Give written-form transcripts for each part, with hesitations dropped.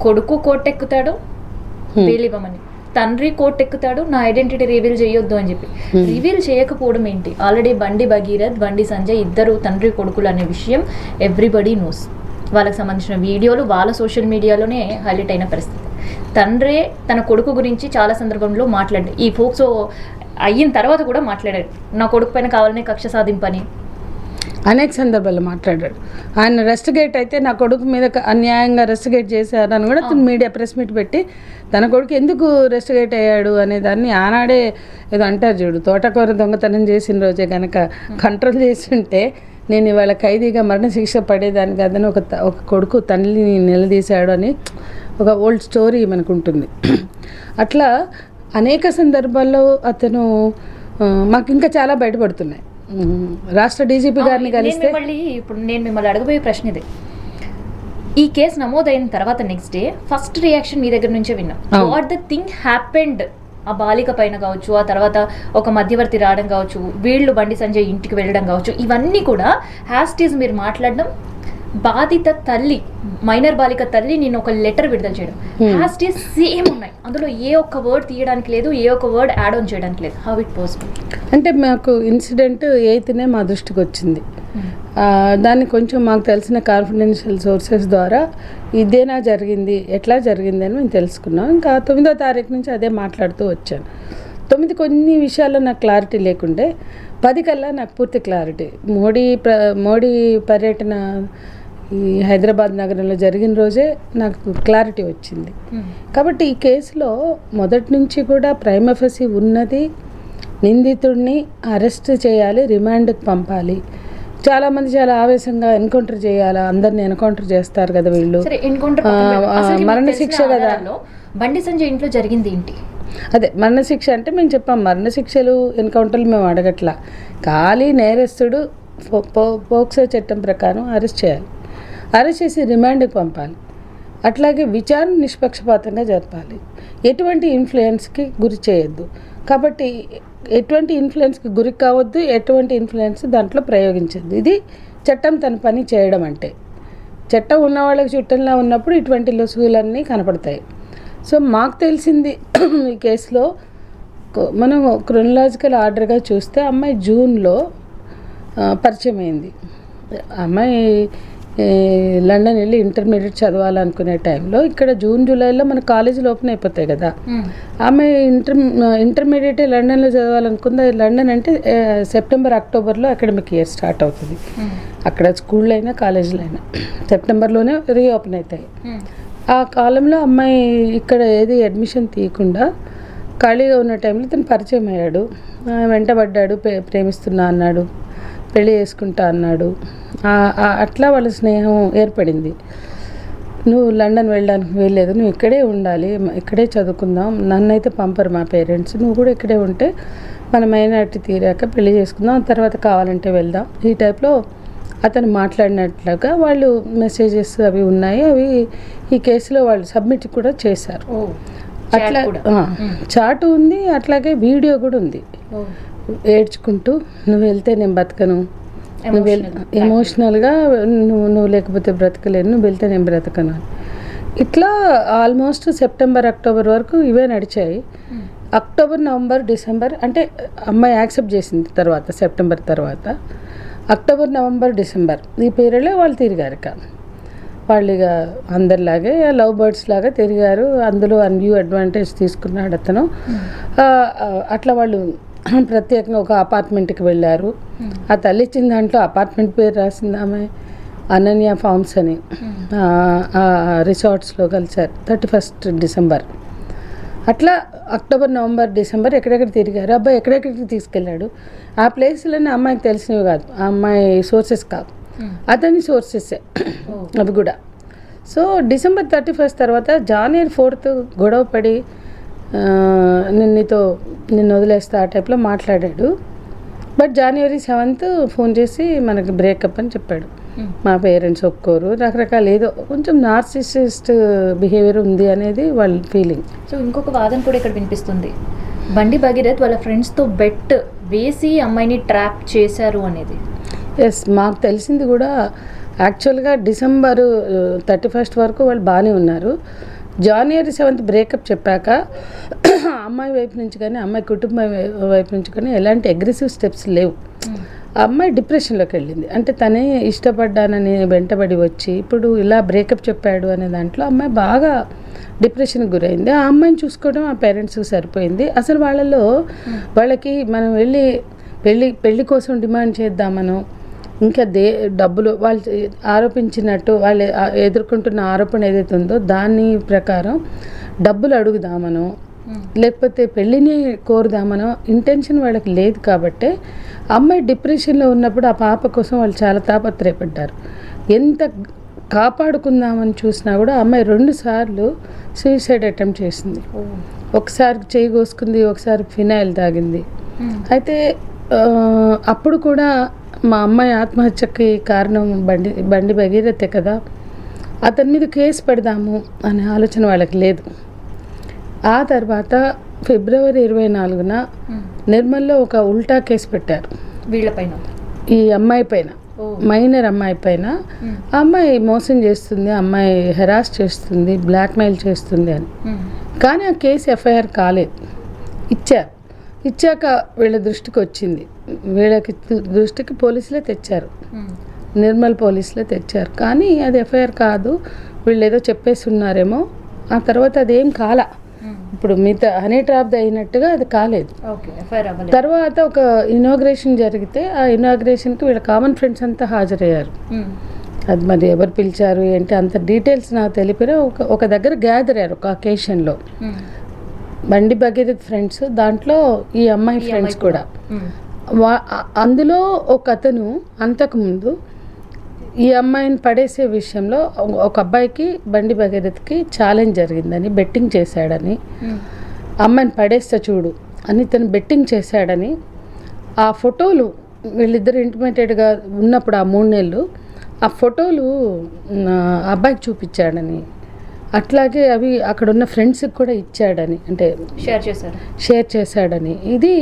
కొడుకు కోర్టెక్కుతాడు బెయిల్ ఇవ్వమని, తండ్రి కోర్టెక్కుతాడు నా ఐడెంటిటీ రివీల్ చేయొద్దు అని చెప్పి. రివీల్ చేయకపోవడం ఏంటి? ఆల్రెడీ బండి భగీరథ్, బండి సంజయ్ ఇద్దరు తండ్రి కొడుకులు అనే విషయం ఎవ్రీబడి నోస్. వాళ్ళకి సంబంధించిన వీడియోలు వాళ్ళ సోషల్ మీడియాలోనే హైలైట్ అయిన పరిస్థితి. తండ్రే తన కొడుకు గురించి చాలా సందర్భంలో మాట్లాడాడు. ఈ ఫోక్సో అయిన తర్వాత కూడా మాట్లాడాడు, నా కొడుకు పైన కావాలనే కక్ష సాధింపని అనేక సందర్భాల్లో మాట్లాడాడు. ఆయన రెస్టిగేట్ అయితే నా కొడుకు మీద అన్యాయంగా రెస్టిగేట్ చేశారని కూడా తను మీడియా ప్రెస్ మీట్ పెట్టి తన కొడుకు ఎందుకు రెస్టిగేట్ అయ్యాడు అనే దాన్ని ఆనాడే ఏదో అంటారు చూడు, తోటకూర దొంగతనం చేసిన రోజే కనుక కంట్రోల్ చేసి ఉంటే నేను ఇవాళ ఖైదీగా మరణశిక్ష పడేదాన్ని కాదని ఒక కొడుకు తల్లిని నిలదీశాడు అని ఒక ఓల్డ్ స్టోరీ మనకు ఉంటుంది. అట్లా అనేక సందర్భాల్లో అతను మాకు ఇంకా చాలా బయటపడుతున్నాయి. రాష్ట్ర డీజీపీ గారిని కలిస్తే ఇప్పుడు నేను మిమ్మల్ని అడగబోయే ప్రశ్న ఇదే. ఈ కేసు నమోదైన తర్వాత నెక్స్ట్ డే ఫస్ట్ రియాక్షన్ మీ దగ్గర నుంచే విన్నాం. వాట్ ద థింగ్ హ్యాపెండ్ ఆ బాలిక పైన కావచ్చు, ఆ తర్వాత ఒక మధ్యవర్తి రావడం కావచ్చు, వీళ్ళు బండి సంజయ్ ఇంటికి వెళ్ళడం కావచ్చు, ఇవన్నీ కూడా హ్యాస్టీజ్ మీరు మాట్లాడడం, బాధిత తల్లి మైనర్ బాలిక తల్లి నేను ఒక లెటర్ విడుదల చేయడం, హ్యాస్టీజ్ సేమ్ ఉన్నాయి. అందులో ఏ ఒక్క వర్డ్ తీయడానికి లేదు, ఏ ఒక్క వర్డ్ యాడ్ ఆన్ చేయడానికి లేదు. How it possible? అంటే మాకు ఇన్సిడెంట్ 8నే మా దృష్టికి వచ్చింది. దాన్ని కొంచెం మాకు తెలిసిన కాన్ఫిడెన్షియల్ సోర్సెస్ ద్వారా ఇదేనా జరిగింది, ఎట్లా జరిగింది అని మేము తెలుసుకున్నాం. ఇంకా 9వ తారీఖు నుంచి అదే మాట్లాడుతూ వచ్చాను. 9 కొన్ని విషయాల్లో నాకు క్లారిటీ లేకుండే, 10 కల్లా నాకు పూర్తి క్లారిటీ. మోడీ పర్యటన ఈ హైదరాబాద్ నగరంలో జరిగిన రోజే నాకు క్లారిటీ వచ్చింది. కాబట్టి ఈ కేసులో మొదటి నుంచి కూడా ప్రైమ్ ఎఫెసి ఉన్నది, నిందితుడిని అరెస్ట్ చేయాలి, రిమాండ్కి పంపాలి. చాలామంది చాలా ఆవేశంగా ఎన్కౌంటర్ చేయాలా, అందరిని ఎన్కౌంటర్ చేస్తారు కదా వీళ్ళు, మరణశిక్ష కదా. బండి సంజయ్ ఇంట్లో జరిగింది ఏంటి? అదే మరణశిక్ష అంటే మేము చెప్పాం, మరణశిక్షలు ఎన్కౌంటర్లు మేము అడగట్లా. ఖాళీ నేరస్తుడు పోక్సో చట్టం ప్రకారం అరెస్ట్ చేయాలి, అరెస్ట్ చేసి రిమాండ్కి పంపాలి. అట్లాగే విచారణ నిష్పక్షపాతంగా జరపాలి, ఎటువంటి ఇన్ఫ్లుయెన్స్కి గురి చేయొద్దు. కాబట్టి ఎటువంటి ఇన్ఫ్లుయెన్స్కి గురి కావద్దు, ఎటువంటి ఇన్ఫ్లుయెన్స్ దాంట్లో ప్రయోగించద్దు. ఇది చట్టం తన పని చేయడం అంటే. చట్టం ఉన్న వాళ్ళకి చుట్టంలా ఉన్నప్పుడు ఇటువంటి లొసుగులన్నీ కనపడతాయి. సో మాకు తెలిసింది ఈ కేసులో మనం క్రొనలాజికల్ ఆర్డర్గా చూస్తే అమ్మాయి జూన్లో పరిచయం అయింది. అమ్మాయి లండన్ వెళ్ళి ఇంటర్మీడియట్ చదవాలనుకునే టైంలో ఇక్కడ జూన్ జూలైలో మన కాలేజీలు ఓపెన్ అయిపోతాయి కదా. ఆమె ఇంటర్మీడియట్ లండన్లో చదవాలనుకుంది. లండన్ అంటే సెప్టెంబర్ అక్టోబర్లో అకాడమిక్ ఇయర్ స్టార్ట్ అవుతుంది. అక్కడ స్కూళ్ళు అయినా కాలేజీలు అయినా సెప్టెంబర్లోనే రీఓపెన్ అవుతాయి. ఆ కాలంలో అమ్మాయి ఇక్కడ ఏది అడ్మిషన్ తీయకుండా ఖాళీగా ఉన్న టైంలో తను పరిచయం అయ్యాడు, వెంటబడ్డాడు, ప్రేమిస్తున్నా అన్నాడు, పెళ్ళి చేసుకుంటా అన్నాడు. అట్లా వాళ్ళ స్నేహం ఏర్పడింది. నువ్వు లండన్ వెళ్ళడానికి వీల్లేదు, నువ్వు ఇక్కడే ఉండాలి, ఇక్కడే చదువుకుందాం, నన్నైతే పంపరు మా పేరెంట్స్, నువ్వు కూడా ఇక్కడే ఉంటే మన మైనారిటీ తీరాక పెళ్లి చేసుకుందాం, తర్వాత కావాలంటే వెళ్దాం. ఈ టైప్లో అతను మాట్లాడినట్లుగా వాళ్ళు మెసేజెస్ అవి ఉన్నాయి. అవి ఈ కేసులో వాళ్ళు సబ్మిట్ కూడా చేశారు. అట్లా చాటు ఉంది, అట్లాగే వీడియో కూడా ఉంది. ఏడ్చుకుంటూ నువ్వు వెళ్తే నేను బతకను, నువ్వు ఎమోషనల్గా నువ్వు లేకపోతే బ్రతకలేను, నువ్వు వెళ్తే నేను బ్రతకను. ఇట్లా ఆల్మోస్ట్ సెప్టెంబర్ అక్టోబర్ వరకు ఇవే నడిచాయి. అక్టోబర్ నవంబర్ డిసెంబర్ అంటే అమ్మాయి యాక్సెప్ట్ చేసింది తర్వాత, సెప్టెంబర్ తర్వాత అక్టోబర్ నవంబర్ డిసెంబర్ ఈ పీరియడ్లో వాళ్ళు తిరిగారు. ఇక వాళ్ళు ఇక అందరిలాగే లవ్ బర్డ్స్ లాగా తిరిగారు. అందులో అన్యూ అడ్వాంటేజ్ తీసుకున్నాడు అతను. అట్లా వాళ్ళు ప్రత్యేకంగా ఒక అపార్ట్మెంట్కి వెళ్ళారు. ఆ తల్లి ఇచ్చిన దాంట్లో అపార్ట్మెంట్ పేరు రాసింది ఆమె అనన్య ఫార్మ్స్ అని. రిసార్ట్స్లో కలిసారు 31 డిసెంబర్. అట్లా అక్టోబర్ నవంబర్ డిసెంబర్ ఎక్కడెక్కడ తిరిగారు. అబ్బాయి ఎక్కడెక్కడికి తీసుకెళ్ళాడు ఆ ప్లేస్లన్నీ అమ్మాయికి తెలిసినవి కాదు, ఆ అమ్మాయి సోర్సెస్ కాదు, అతని సోర్సెస్సే అవి కూడా. సో డిసెంబర్ 31 తర్వాత జనవరి 4 గొడవ పడి నిన్ను వదిలేస్తా ఆ టైప్లో మాట్లాడాడు. బట్ జనవరి 7 ఫోన్ చేసి మనకి బ్రేకప్ అని చెప్పాడు. మా పేరెంట్స్ ఒప్పుకోరు, రకరకాల ఏదో కొంచెం నార్సిసిస్ట్ బిహేవియర్ ఉంది అనేది వాళ్ళ ఫీలింగ్. సో ఇంకొక వాదన కూడా ఇక్కడ వినిపిస్తుంది, బండి భగీరథ్ వాళ్ళ ఫ్రెండ్స్తో బెట్ వేసి అమ్మాయిని ట్రాప్ చేశారు అనేది. ఎస్, మాకు తెలిసింది కూడా యాక్చువల్గా డిసెంబరు 31 వరకు వాళ్ళు బాగానే ఉన్నారు. జనవరి 7 బ్రేకప్ చెప్పాక అమ్మాయి వైపు నుంచి కానీ అమ్మాయి కుటుంబం వైపు నుంచి కానీ ఎలాంటి అగ్రెసివ్ స్టెప్స్ లేవు. ఆ అమ్మాయి డిప్రెషన్లోకి వెళ్ళింది. అంటే తనే ఇష్టపడ్డానని వెంటబడి వచ్చి ఇప్పుడు ఇలా బ్రేకప్ చెప్పాడు అనే దాంట్లో అమ్మాయి బాగా డిప్రెషన్కి గురైంది. ఆ అమ్మాయిని చూసుకోవడం ఆ పేరెంట్స్కి సరిపోయింది. అసలు వాళ్ళకి మనం పెళ్ళి కోసం డిమాండ్ చేద్దామనో ఇంకా డబ్బులు వాళ్ళు ఆరోపించినట్టు వాళ్ళు ఎదుర్కొంటున్న ఆరోపణ ఏదైతే ఉందో దాని ప్రకారం డబ్బులు అడుగుదామనో లేకపోతే పెళ్ళిని కోరుదామనో ఇంటెన్షన్ వాళ్ళకి లేదు. కాబట్టి అమ్మాయి డిప్రెషన్లో ఉన్నప్పుడు ఆ పాప కోసం వాళ్ళు చాలా తాపత్రయపడ్డారు. ఎంత కాపాడుకుందామని చూసినా కూడా అమ్మాయి 2 సార్లు సూసైడ్ అటెంప్ట్ చేసింది. ఒకసారి చేయి కోసుకుంది, ఒకసారి ఫినాయిల్ తాగింది. అయితే అప్పుడు కూడా మా అమ్మాయి ఆత్మహత్యకి కారణం బండి భగీరథే కదా, అతని మీద కేసు పెడదాము అనే ఆలోచన వాళ్ళకి లేదు. ఆ తర్వాత ఫిబ్రవరి 24న నిర్మల్లో ఒక ఉల్టా కేసు పెట్టారు వీళ్ళపైన, ఈ అమ్మాయి పైన, మైనర్ అమ్మాయి పైన. ఆ అమ్మాయి మోసం చేస్తుంది, అమ్మాయి హెరాస్ చేస్తుంది, బ్లాక్మెయిల్ చేస్తుంది అని. కానీ ఆ కేసు ఎఫ్ఐఆర్ కాలేదు. ఇచ్చాక వీళ్ళ దృష్టికి వచ్చింది. వీళ్ళకి దృష్టికి పోలీసులే తెచ్చారు, నిర్మల్ పోలీసులే తెచ్చారు. కానీ అది ఎఫ్ఐఆర్ కాదు, వీళ్ళు ఏదో చెప్పేసి ఉన్నారేమో. ఆ తర్వాత అదేం కాల. ఇప్పుడు మిగతా హనీ ట్రాప్ అయినట్టుగా అది కాలేదు. తర్వాత ఒక ఇనాగ్రేషన్ జరిగితే ఆ ఇనాగ్రేషన్కి వీళ్ళ కామన్ ఫ్రెండ్స్ అంతా హాజరయ్యారు. అది మరి ఎవరు పిలిచారు ఏంటి అంత డీటెయిల్స్ నాకు తెలిపారు. ఒక దగ్గర గ్యాదర్ అయ్యారు ఒక అకేషన్లో. బండి భగీరథ్ ఫ్రెండ్స్, దాంట్లో ఈ అమ్మాయి ఫ్రెండ్స్ కూడా. అందులో ఒక అతను అంతకుముందు ఈ అమ్మాయిని పడేసే విషయంలో ఒక అబ్బాయికి బండి భగీరథ్కి ఛాలెంజ్ జరిగిందని, బెట్టింగ్ చేశాడని, అమ్మాయిని పడేస్తా చూడు అని తను బెట్టింగ్ చేశాడని, ఆ ఫోటోలు వీళ్ళిద్దరు ఇంటిమేటెడ్గా ఉన్నప్పుడు ఆ 3 నెలలు ఆ ఫోటోలు అబ్బాయికి చూపించాడని, అట్లాగే అవి అక్కడ ఉన్న ఫ్రెండ్స్కి కూడా ఇచ్చాడని, అంటే షేర్ చేశాడని ఇది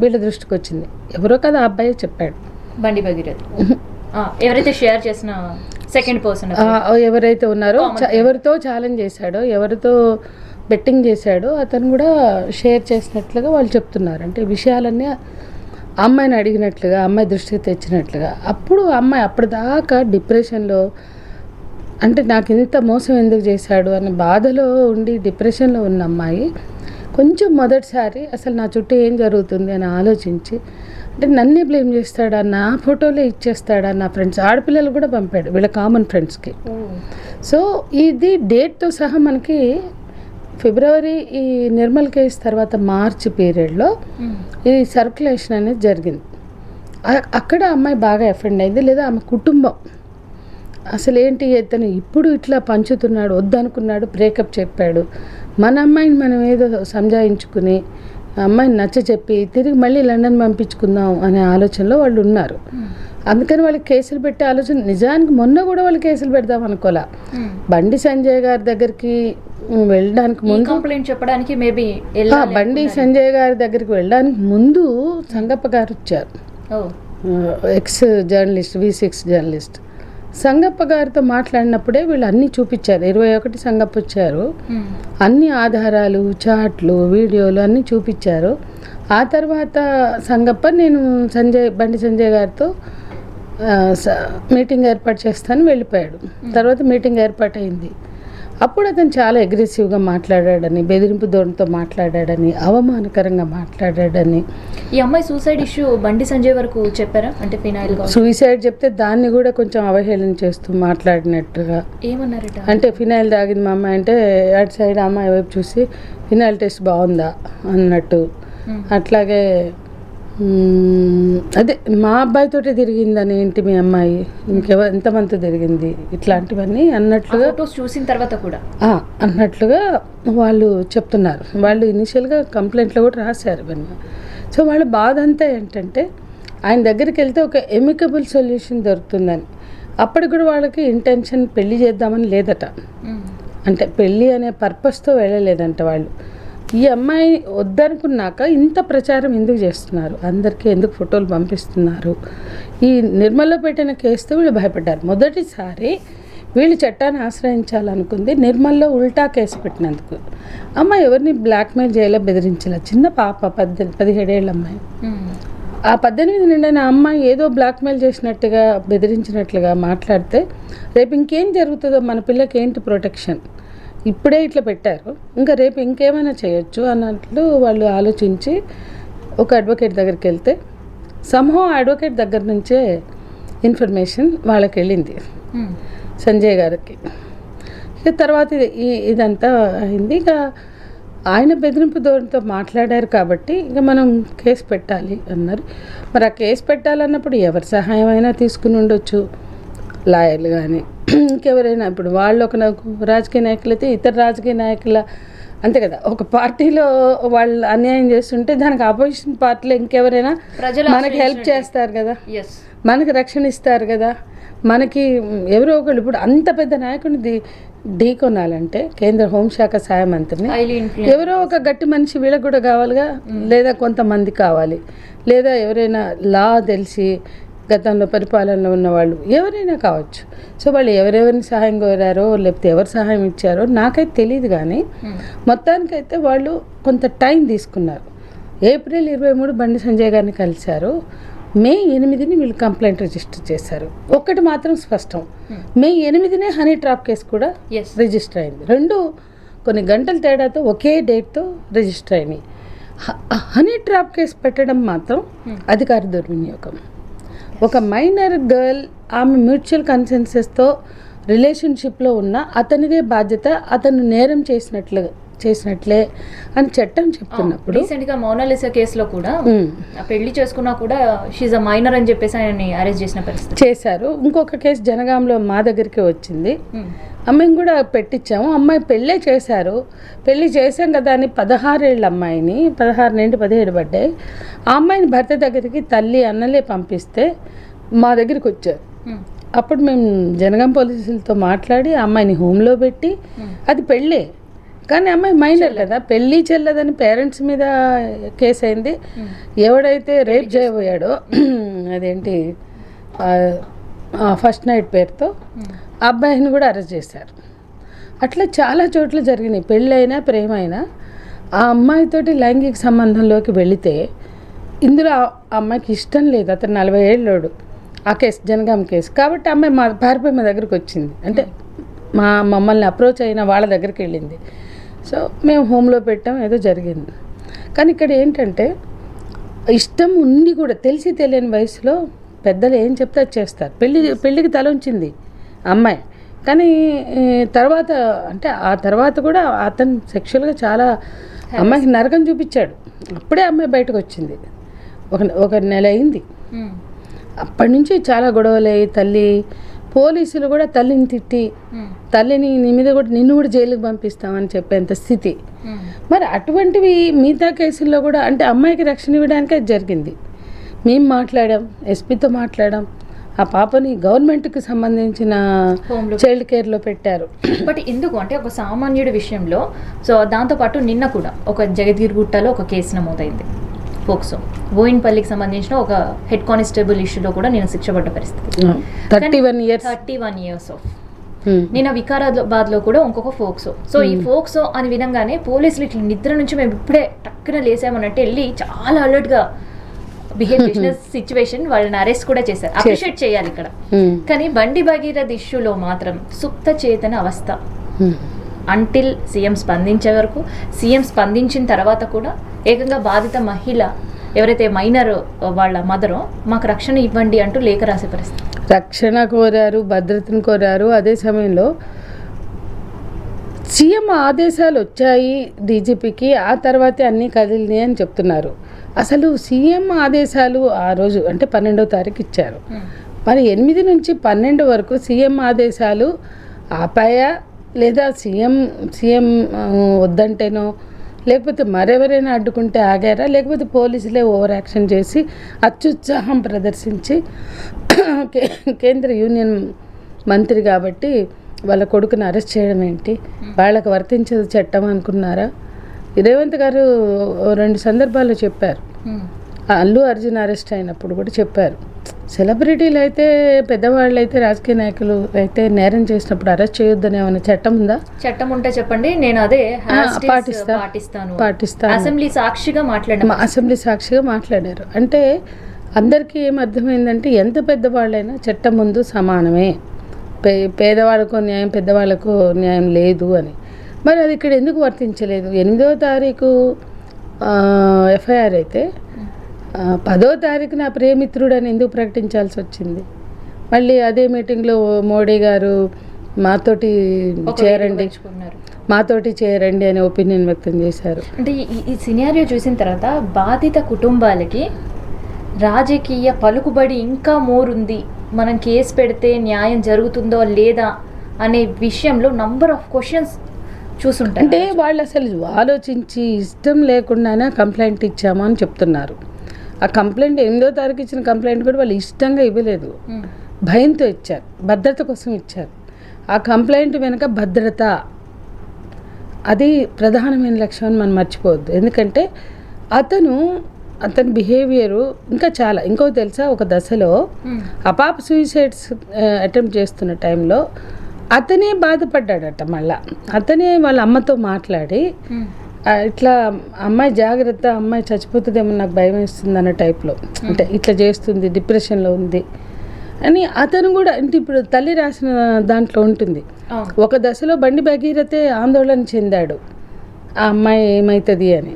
వీళ్ళ దృష్టికి వచ్చింది. ఎవరో కదా ఆ అబ్బాయి చెప్పాడు. బండి భగీరథ్ ఎవరైతే షేర్ చేసిన సెకండ్ పర్సన్ ఎవరైతే ఉన్నారో, ఎవరితో ఛాలెంజ్ చేశాడో, ఎవరితో బెట్టింగ్ చేశాడో అతను కూడా షేర్ చేసినట్లుగా వాళ్ళు చెప్తున్నారు. అంటే విషయాలన్నీ అమ్మాయిని అడిగినట్లుగా, అమ్మాయి దృష్టికి తెచ్చినట్లుగా. అప్పుడు అమ్మాయి అప్పటిదాకా డిప్రెషన్లో, అంటే నాకు ఇంత మోసం ఎందుకు చేశాడు అన్న బాధలో ఉండి డిప్రెషన్లో ఉన్న అమ్మాయి కొంచెం మొదటిసారి అసలు నా చుట్టూ ఏం జరుగుతుంది అని ఆలోచించి, అంటే నన్నే బ్లేమ్ చేస్తాడా, నా ఫోటోలే ఇచ్చేస్తాడా, నా ఫ్రెండ్స్ ఆడపిల్లలు కూడా పంపాడు వీళ్ళ కామన్ ఫ్రెండ్స్కి. సో ఇది డేట్తో సహా మనకి ఫిబ్రవరి ఈ నిర్మల్ కేసు తర్వాత మార్చి పీరియడ్లో ఈ సర్క్యులేషన్ అనేది జరిగింది. అక్కడ అమ్మాయి బాగా ఎఫెండ్ అయింది. లేదా ఆమె కుటుంబం అసలు ఏంటి, ఇతను ఇప్పుడు ఇట్లా పంచుతున్నాడు, వద్దనుకున్నాడు, బ్రేకప్ చెప్పాడు, మన అమ్మాయిని మనం ఏదో సంజాయించుకుని అమ్మాయిని నచ్చ చెప్పి తిరిగి మళ్ళీ లండన్ పంపించుకుందాం అనే ఆలోచనలో వాళ్ళు ఉన్నారు. అందుకని వాళ్ళకి కేసులు పెట్టే ఆలోచన, నిజానికి మొన్న కూడా వాళ్ళు కేసులు పెడదాం అనుకోలే. బండి సంజయ్ గారి దగ్గరికి వెళ్ళడానికి ముందు, కంప్లైంట్ చెప్పడానికి మేబీ బండి సంజయ్ గారి దగ్గరికి వెళ్ళడానికి ముందు సంగప్ప గారు వచ్చారు, X journalist, V6 journalist. Sangappa గారితో మాట్లాడినప్పుడే వీళ్ళు అన్నీ చూపించారు. 21 సంగప్ప వచ్చారు, అన్ని ఆధారాలు, చాట్లు, వీడియోలు అన్నీ చూపించారు. ఆ తర్వాత సంగప్ప నేను బండి సంజయ్ గారితో మీటింగ్ ఏర్పాటు చేస్తాను వెళ్ళిపోయాడు. తర్వాత మీటింగ్ ఏర్పాటు అయింది. అప్పుడు అతను చాలా అగ్రెసివ్గా మాట్లాడాడని, బెదిరింపు ధోరణితో మాట్లాడాడని, అవమానకరంగా మాట్లాడాడని. ఈ అమ్మాయి సూసైడ్ ఇష్యూ బండి సంజయ్ వరకు చెప్పారా? అంటే ఫినాయిల్ సూసైడ్ చెప్తే దాన్ని కూడా కొంచెం అవహేళన చేస్తూ మాట్లాడినట్టుగా. ఏమన్నారట అంటే ఫినాయిల్ తాగింది మా అమ్మాయి అంటే అటు సైడ్ అమ్మాయి వైపు చూసి ఫినాయిల్ టెస్ట్ బాగుందా అన్నట్టు. అట్లాగే అదే మా అబ్బాయితోటి తిరిగిందని, ఏంటి మీ అమ్మాయి ఎంతమంది తిరిగింది, ఇట్లాంటివన్నీ అన్నట్లుగా చూసిన తర్వాత కూడా అన్నట్లుగా వాళ్ళు చెప్తున్నారు. వాళ్ళు ఇనిషియల్గా కంప్లైంట్లో కూడా రాశారు ఇవన్నీ. సో వాళ్ళ బాధ అంతా ఏంటంటే ఆయన దగ్గరికి వెళ్తే ఒక ఎమికబుల్ సొల్యూషన్ దొరుకుతుందని. అప్పటికి కూడా వాళ్ళకి ఇంటెన్షన్ పెళ్లి చేద్దామని లేదట. అంటే పెళ్ళి అనే పర్పస్తో వెళ్ళలేదంట వాళ్ళు. ఈ అమ్మాయి వద్దనుకున్నాక ఇంత ప్రచారం ఎందుకు చేస్తున్నారు, అందరికీ ఎందుకు ఫోటోలు పంపిస్తున్నారు? ఈ నిర్మల్లో పెట్టిన కేసుతో వీళ్ళు భయపడ్డారు. మొదటిసారి వీళ్ళు చట్టాన్ని ఆశ్రయించాలనుకుంది నిర్మల్లో ఉల్టా కేసు పెట్టినందుకు. అమ్మాయి ఎవరిని బ్లాక్మెయిల్ చేయాలో బెదిరించాల, చిన్న పాప 17 ఏళ్ళ అమ్మాయి. ఆ 18 నిండైన అమ్మాయి ఏదో బ్లాక్మెయిల్ చేసినట్టుగా బెదిరించినట్లుగా మాట్లాడితే రేపు ఇంకేం జరుగుతుందో, మన పిల్లకి ఏంటి ప్రొటెక్షన్, ఇప్పుడే ఇట్లా పెట్టారు ఇంకా రేపు ఇంకేమైనా చేయొచ్చు అన్నట్లు వాళ్ళు ఆలోచించి ఒక అడ్వకేట్ దగ్గరికి వెళ్తే సంహం అడ్వకేట్ దగ్గర నుంచే ఇన్ఫర్మేషన్ వాళ్ళకి వెళ్ళింది సంజయ్ గారికి. ఇక తర్వాత ఇదంతా అయింది. ఇక ఆయన బెదిరింపు ధోరణితో మాట్లాడారు కాబట్టి ఇక మనం కేసు పెట్టాలి అన్నారు. మరి ఆ కేసు పెట్టాలన్నప్పుడు ఎవరి సహాయం అయినా తీసుకుని ఉండొచ్చు, లాయర్లు కానీ ఇంకెవరైనా. ఇప్పుడు వాళ్ళు ఒక రాజకీయ నాయకులు అయితే ఇతర రాజకీయ నాయకుల అంతే కదా, ఒక పార్టీలో వాళ్ళు అన్యాయం చేస్తుంటే దానికి ఆపోజిషన్ పార్టీలో ఇంకెవరైనా మనకి హెల్ప్ చేస్తారు కదా, మనకి రక్షణ ఇస్తారు కదా. మనకి ఎవరో ఒకళ్ళు ఇప్పుడు అంత పెద్ద నాయకుడిని ఢీ కొనాలంటే కేంద్ర హోంశాఖ సహాయ మంత్రిని ఎవరో ఒక గట్టి మనిషి వీళ్ళకి కూడా కావాలిగా, లేదా కొంతమంది కావాలి, లేదా ఎవరైనా లా తెలిసి గతంలో పరిపాలనలో ఉన్న వాళ్ళు ఎవరైనా కావచ్చు. సో వాళ్ళు ఎవరెవరిని సహాయం కోరారో లేకపోతే ఎవరు సహాయం ఇచ్చారో నాకైతే తెలియదు, కానీ మొత్తానికైతే వాళ్ళు కొంత టైం తీసుకున్నారు. ఏప్రిల్ 23 బండి సంజయ్ గారిని కలిశారు, మే 8 వీళ్ళు కంప్లైంట్ రిజిస్టర్ చేశారు. ఒక్కటి మాత్రం స్పష్టం, మే 8 హనీ ట్రాప్ కేసు కూడా రిజిస్టర్ అయింది. రెండు కొన్ని గంటల తేడాతో ఒకే డేట్తో రిజిస్టర్ అయినాయి. హనీ ట్రాప్ కేసు పెట్టడం మాత్రం అధికార దుర్వినియోగం. ఒక మైనర్ గర్ల్ ఆమె మ్యూచువల్ కన్సెన్సెస్తో రిలేషన్షిప్లో ఉన్న అతనిదే బాధ్యత, అతను నేరం చేసినట్లే అని చట్టం చెప్తున్నప్పుడు రీసెంట్గా మోనాలిసా కేసులో కూడా పెళ్లి చేసుకున్నా కూడా షీజ్ అ మైనర్ అని చెప్పేసి ఆయన్ని అరెస్ట్ చేసిన పరిస్థితి చేశారు. ఇంకొక కేసు జనగాంలో మా దగ్గరికి వచ్చింది, అమ్మాయిని కూడా పెట్టించాము. అమ్మాయి పెళ్ళే చేశారు, పెళ్ళి చేసాం కదా అని 16 ఏళ్ళ అమ్మాయిని 16 నుండి 17 పడ్డాయి. ఆ అమ్మాయిని భర్త దగ్గరికి తల్లి అన్నలే పంపిస్తే మా దగ్గరికి వచ్చారు. అప్పుడు మేము జనగాం పోలీసులతో మాట్లాడి అమ్మాయిని హోమ్లో పెట్టి, అది పెళ్ళే కానీ అమ్మాయి మైనర్ కదా, పెళ్ళి చెల్లదని పేరెంట్స్ మీద కేసు అయింది. ఎవడైతే రేప్ చేయబోయాడో అదేంటి ఫస్ట్ నైట్ పేరుతో ఆ అబ్బాయిని కూడా అరెస్ట్ చేశారు. అట్లా చాలా చోట్ల జరిగినాయి. పెళ్ళైనా ప్రేమ అయినా ఆ అమ్మాయితోటి లైంగిక సంబంధంలోకి వెళితే ఇందులో ఆ అమ్మాయికి ఇష్టం లేదు, అతను 40 ఏళ్ళోడు. ఆ కేసు జనగాం కేసు కాబట్టి అమ్మాయి పారిపోయి మా దగ్గరికి వచ్చింది, అంటే మమ్మల్ని అప్రోచ్ అయిన వాళ్ళ దగ్గరికి వెళ్ళింది. సో మేము హోమ్లో పెట్టాం, ఏదో జరిగింది. కానీ ఇక్కడ ఏంటంటే ఇష్టం ఉండి కూడా తెలిసి తెలియని వయసులో పెద్దలు ఏం చెప్తే అది చేస్తారు. పెళ్ళికి తల ఉంచింది అమ్మాయి, కానీ తర్వాత అంటే ఆ తర్వాత కూడా అతను సెక్షువల్గా చాలా అమ్మాయికి నరకం చూపించాడు. అప్పుడే అమ్మాయి బయటకు వచ్చింది, ఒక నెల అయింది. అప్పటి నుంచి చాలా గొడవలయ్యి తల్లి పోలీసులు కూడా తల్లిని తిట్టి తల్లిని నీ మీద కూడా నిన్ను కూడా జైలుకి పంపిస్తామని చెప్పేంత స్థితి. మరి అటువంటివి మిగతా కేసుల్లో కూడా అంటే అమ్మాయికి రక్షణ ఇవ్వడానికే జరిగింది. మేము మాట్లాడాం, ఎస్పీతో మాట్లాడాం, ఆ పాపని గవర్నమెంట్కి సంబంధించిన చైల్డ్ కేర్లో పెట్టారు. బట్ ఎందుకు అంటే ఒక సామాన్యుడి విషయంలో సో దాంతోపాటు నిన్న కూడా ఒక జగద్గిరిగుట్టలో ఒక కేసు నమోదైంది, పోక్సో బోయిన్పల్లికి సంబంధించిన ఒక హెడ్ కానిస్టేబుల్ ఇష్యూలో కూడా నేను శిక్ష పడ్డ పరిస్థితి 31 years ఆఫ్. నేను వికారాబాద్లో కూడా ఇంకొక ఫోక్సో. సో ఈ ఫోక్సో అని విధంగానే పోలీసులు ఇట్లా నిద్ర నుంచి మేము ఇప్పుడే టక్కున లేసామన్నట్టు వెళ్ళి చాలా అలర్ట్గా బిహేవ్ చేసిన సిచ్యువేషన్, వాళ్ళని అరెస్ట్ కూడా చేశారు. అప్రిషియేట్ చేయాలి ఇక్కడ. కానీ బండి భగీరథ్ ఇష్యూలో మాత్రం సుప్త చేతన అవస్థ. అంటిల్ సీఎం స్పందించే వరకు, సీఎం స్పందించిన తర్వాత కూడా ఏకంగా బాధిత మహిళ ఎవరైతే మైనర్ వాళ్ళ మదరో మాకు రక్షణ ఇవ్వండి అంటూ లేఖ రాసే పరిస్థితి. రక్షణ కోరారు, భద్రతను కోరారు. అదే సమయంలో సీఎం ఆదేశాలు వచ్చాయి డీజీపీకి, ఆ తర్వాతే అన్నీ కదిలినాయి అని చెప్తున్నారు. అసలు సీఎం ఆదేశాలు ఆ రోజు అంటే 12వ తారీఖు ఇచ్చారు. మరి 8 నుంచి 12 వరకు సీఎం ఆదేశాలు ఆపాయా, లేదా సీఎం వద్దంటేనో లేకపోతే మరెవరైనా అడ్డుకుంటే ఆగారా, లేకపోతే పోలీసులే ఓవర్ యాక్షన్ చేసి అత్యుత్సాహం ప్రదర్శించి కేంద్ర యూనియన్ మంత్రి కాబట్టి వాళ్ళ కొడుకుని అరెస్ట్ చేయడం ఏంటి, వాళ్ళకి వర్తించదు చట్టం అనుకున్నారా, రేవంత్ గారు 2 సందర్భాల్లో చెప్పారు. Hmm. అల్లు అర్జున్ అరెస్ట్ అయినప్పుడు కూడా చెప్పారు, సెలబ్రిటీలు అయితే పెద్దవాళ్ళు అయితే రాజకీయ నాయకులు అయితే నేరం చేసినప్పుడు అరెస్ట్ చేయొద్దని ఏమైనా చట్టం ఉందా? చట్టం ఉంటే చెప్పండి, నేను అదే పాటిస్తాను. అసెంబ్లీ సాక్షిగా మాట్లాడారు. అంటే అందరికీ ఏం అర్థమైందంటే ఎంత పెద్దవాళ్ళైనా చట్టం ముందు సమానమే, పేదవాళ్ళకు న్యాయం పెద్దవాళ్ళకు న్యాయం లేదు అని. మరి అది ఇక్కడ ఎందుకు వర్తించలేదు? 8వ తారీఖు ఎఫ్ఐఆర్ అయితే 10వ తారీఖు నా ప్రియమిత్రుడు అని ఎందుకు ప్రకటించాల్సి వచ్చింది? మళ్ళీ అదే మీటింగ్లో మోడీ గారు మాతోటి చేరండి అనే ఒపీనియన్ వ్యక్తం చేశారు. అంటే ఈ సినారియో చూసిన తర్వాత బాధిత కుటుంబాలకి రాజకీయ పలుకుబడి ఇంకా మోరుంది, మనం కేసు పెడితే న్యాయం జరుగుతుందో లేదా అనే విషయంలో నంబర్ ఆఫ్ క్వశ్చన్స్ చూసుంటారు. అంటే వాళ్ళు అసలు ఆలోచించి ఇష్టం లేకుండానే కంప్లైంట్ ఇచ్చాము అని చెప్తున్నారు. ఆ కంప్లైంట్ 8వ తారీఖు ఇచ్చిన కంప్లైంట్ కూడా వాళ్ళు ఇష్టంగా ఇవ్వలేదు, భయంతో ఇచ్చారు, భద్రత కోసం ఇచ్చారు. ఆ కంప్లైంట్ వెనుక భద్రత, అది ప్రధానమైన లక్ష్యం అని మనం మర్చిపోవద్దు. ఎందుకంటే అతని బిహేవియరు ఇంకా చాలా ఇంకో తెలుసా, ఒక దశలో అపాప సూసైడ్స్ అటెంప్ట్ చేస్తున్న టైంలో అతనే బాధపడ్డాడట. మళ్ళా అతనే వాళ్ళ అమ్మతో మాట్లాడి ఇట్లా అమ్మాయి జాగ్రత్త, అమ్మాయి చచ్చిపోతుందేమో నాకు భయం వేస్తుంది అన్న టైప్లో, అంటే ఇట్లా చేస్తుంది, డిప్రెషన్లో ఉంది అని అతను కూడా, అంటే ఇప్పుడు తల్లి రాసిన దాంట్లో ఉంటుంది. ఒక దశలో బండి భగీరథే ఆందోళన చెందాడు, ఆ అమ్మాయి ఏమవుతుంది అని.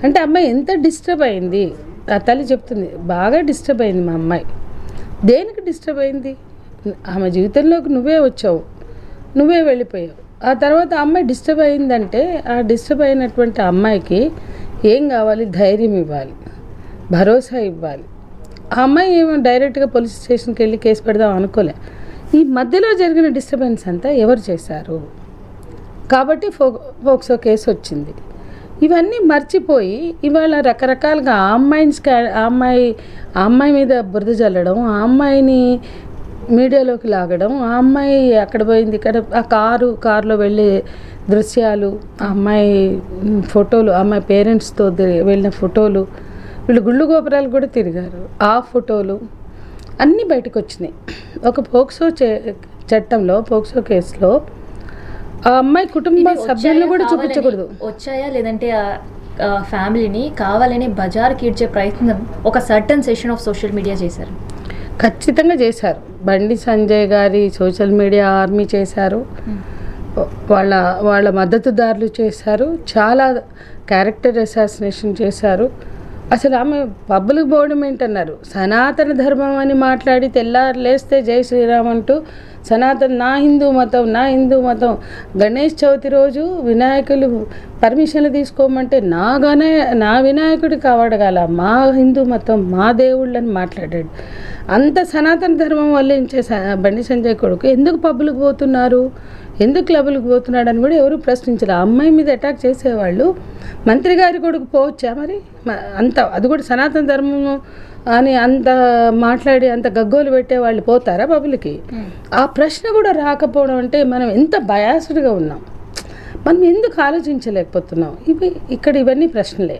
అంటే అమ్మాయి ఎంత డిస్టర్బ్ అయింది, ఆ తల్లి చెప్తుంది, బాగా డిస్టర్బ్ అయింది మా అమ్మాయి. దేనికి డిస్టర్బ్ అయింది? ఆమె జీవితంలోకి నువ్వే వచ్చావు, నువ్వే వెళ్ళిపోయావు. ఆ తర్వాత అమ్మాయి డిస్టర్బ్ అయిందంటే ఆ డిస్టర్బ్ అయినటువంటి అమ్మాయికి ఏం కావాలి? ధైర్యం ఇవ్వాలి, భరోసా ఇవ్వాలి. ఆ అమ్మాయి ఏమో డైరెక్ట్గా పోలీస్ స్టేషన్కి వెళ్ళి కేసు పెడదాం అనుకోలే. ఈ మధ్యలో జరిగిన డిస్టర్బెన్స్ అంతా ఎవరు చేశారు? కాబట్టి పోక్సో కేసు వచ్చింది. ఇవన్నీ మర్చిపోయి ఇవాళ రకరకాలుగా ఆ అమ్మాయి మీద బురద చల్లడం, ఆ అమ్మాయిని మీడియాలోకి లాగడం, ఆ అమ్మాయి అక్కడ పోయింది ఇక్కడ, ఆ కారులో వెళ్ళే దృశ్యాలు, ఆ అమ్మాయి ఫోటోలు, ఆ అమ్మాయి పేరెంట్స్తో వెళ్ళిన ఫోటోలు, వీళ్ళు గుళ్ళు గోపురాలు కూడా తిరిగారు, ఆ ఫోటోలు అన్నీ బయటకు వచ్చినాయి. ఒక పోక్సో చట్టంలో, పోక్సో కేసులో ఆ అమ్మాయి కుటుంబ సభ్యులను కూడా చూపించకూడదు. వచ్చాయా లేదంటే ఫ్యామిలీని కావాలని బజార్ కీడ్చే ప్రయత్నం ఒక certain session of social media చేశారు. ఖచ్చితంగా చేశారు. బండి సంజయ్ గారి సోషల్ మీడియా ఆర్మీ చేశారు, వాళ్ళ మద్దతుదారులు చేశారు, చాలా క్యారెక్టర్ అసాసినేషన్ చేశారు. అసలు ఆమె పబ్బులకు పోవడం ఏంటన్నారు, సనాతన ధర్మం అని మాట్లాడి తెల్లారు లేస్తే జై శ్రీరామ్ అంటూ నా హిందూ మతం గణేష్ చవితి రోజు వినాయకులు పర్మిషన్లు తీసుకోమంటే నా వినాయకుడి కావడగాల, మా హిందూ మతం మా దేవుళ్ళని మాట్లాడాడు. అంత సనాతన ధర్మం వల్లించే బండి సంజయ్ కొడుకు ఎందుకు పబ్బులకు పోతున్నారు, ఎందుకు క్లబ్బులకు పోతున్నాడు అని కూడా ఎవరు ప్రశ్నించరు. ఆ అమ్మాయి మీద అటాక్ చేసేవాళ్ళు మంత్రి గారి కొడుకు పోవచ్చా? మరి అంత అది కూడా సనాతన ధర్మం అని అంత మాట్లాడి అంత గగ్గోలు పెట్టే వాళ్ళు పోతారా పబ్బులకి? ఆ ప్రశ్న కూడా రాకపోవడం అంటే మనం ఎంత బయాస్డ్గా ఉన్నాం, మనం ఎందుకు ఆలోచించలేకపోతున్నాం? ఇవన్నీ ప్రశ్నలే.